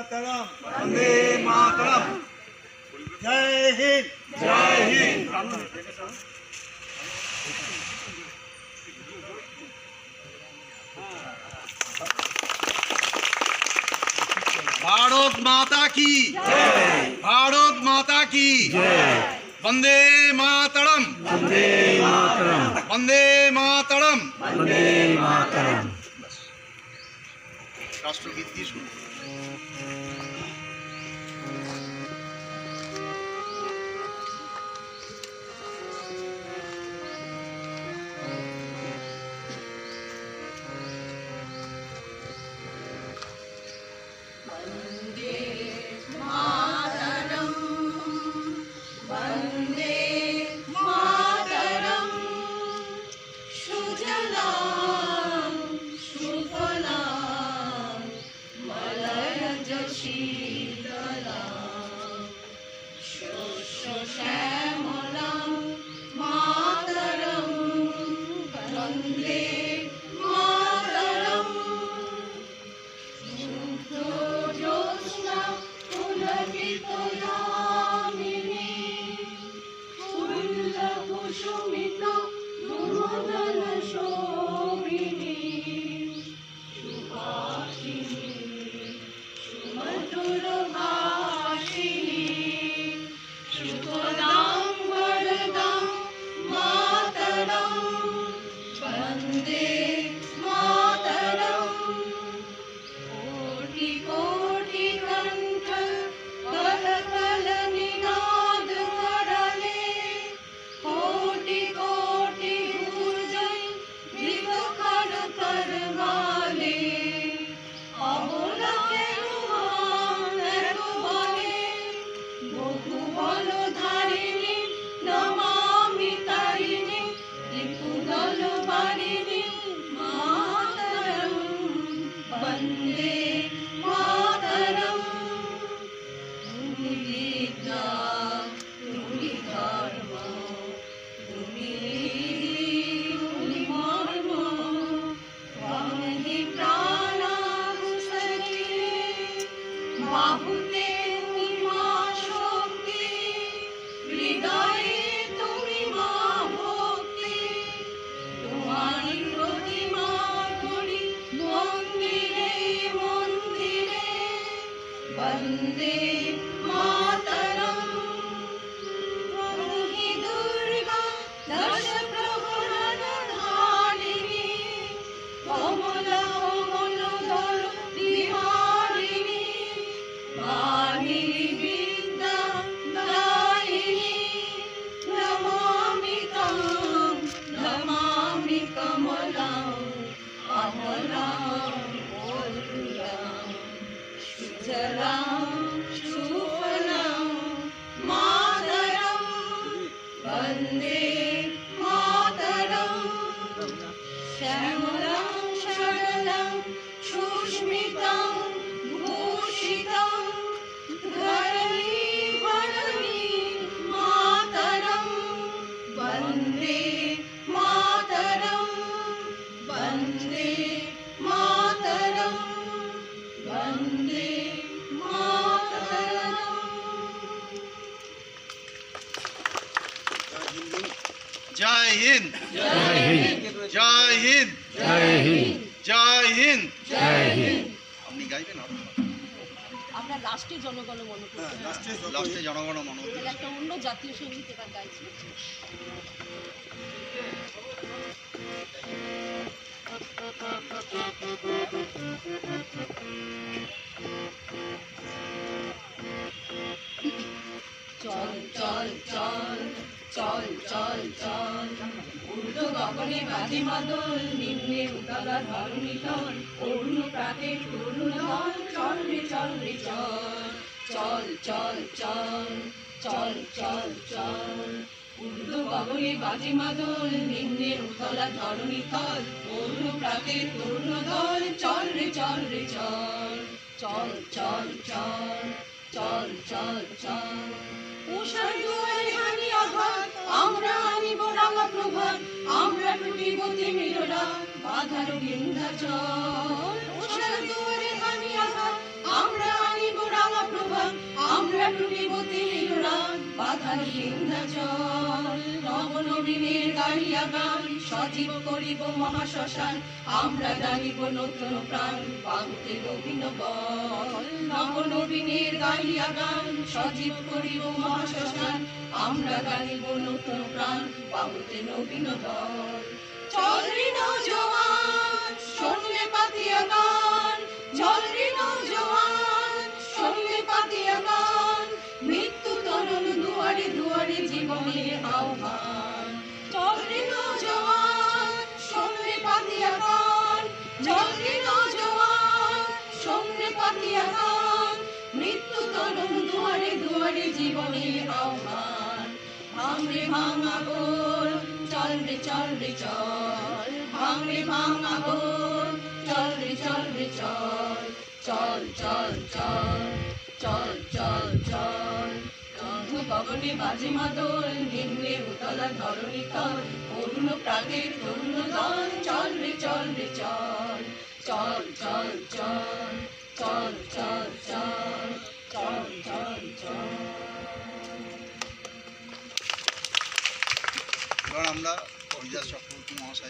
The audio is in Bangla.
मातरम वंदे मातरम जय हिंद जय हिंद। भारत माता की जय, भारत माता की जय, वंदे मातरम वंदे मातरम वंदे मातरम वंदे मातरम। राष्ट्रगीत की शुरू। जय हिंद जय हिंद जय हिंद जय हिंद जय हिंद जय हिंद। আপনি গাইবেন না? আমরা লাস্টে জনগণ মন লাস্টে জনগণ মন একটা অন্য জাতীয় সঙ্গীত এবার গাইছি। চল চল চল চল চল চল উর্দু গগনে বাজে মাদল, নিম্নে উতলা ধরণী তল, অরুণ প্রাতে তরুণ দল, চল রে চল রে চল চল চল চল চল চল চল উর্দু গগনে বাজে মাদল, নিম্নে উতলা ধরণী তল, অরুণ প্রাতে তরুণ দল, চল রে চল রে চল চল চল চল চল চল চল। উষার দুয়ারে হানি আঘাত, আমরা আনিব রাঙা প্রভাত, আমরা টুটিব তিমিররা বাধার বিন্ধ্যাচল। উষার দুয়ারে হানি আঘাত, আমরা আনিব বাধার বিন্ধ্যাচল। নবনবীনের গাহিয়া গান সজীব করিব মহাশ্মশান, আমরা জানিব নতুন প্রাণ বাহুতে নবীন বল। নবনবীনের গাহিয়া গান সজীব করিব মহাশ্মশান, আমরা জানিব নতুন প্রাণ বাহুতে নবীন বল। চল রে নওজোয়ান শোনলে পাতিয়া গান, চল রে নওজোয়ান শোনলে পাতিয়া গান, মৃত্যু তরুণ দুয়ারে দুয়ারে জীবনের আহ্বান। চল রে নওজোয়ান শোনলে পাতিয়া গান, চল রে নওজোয়ান শোনলে পাতিয়া গান, মৃত্যু তরুণ দুয়ারে দুয়ারে জীবনের আহ্বান। ভাঙরে ভাঙা গোল চল রে চল রে চল, ভাঙরে ভাঙা গোল চল রে চল রে চল, চল চল চল চল চল চল। গন্ধ গগনে বাজে মাদল, নিম্নে উতলা ধরণী তল, অরুণ প্রাগের তরুণ দল, চল রে চল রে চল, চল চল চল চল চল চল চল চল চল। এবার আমরা হরিদাস চক্রবর্তী মহাশয়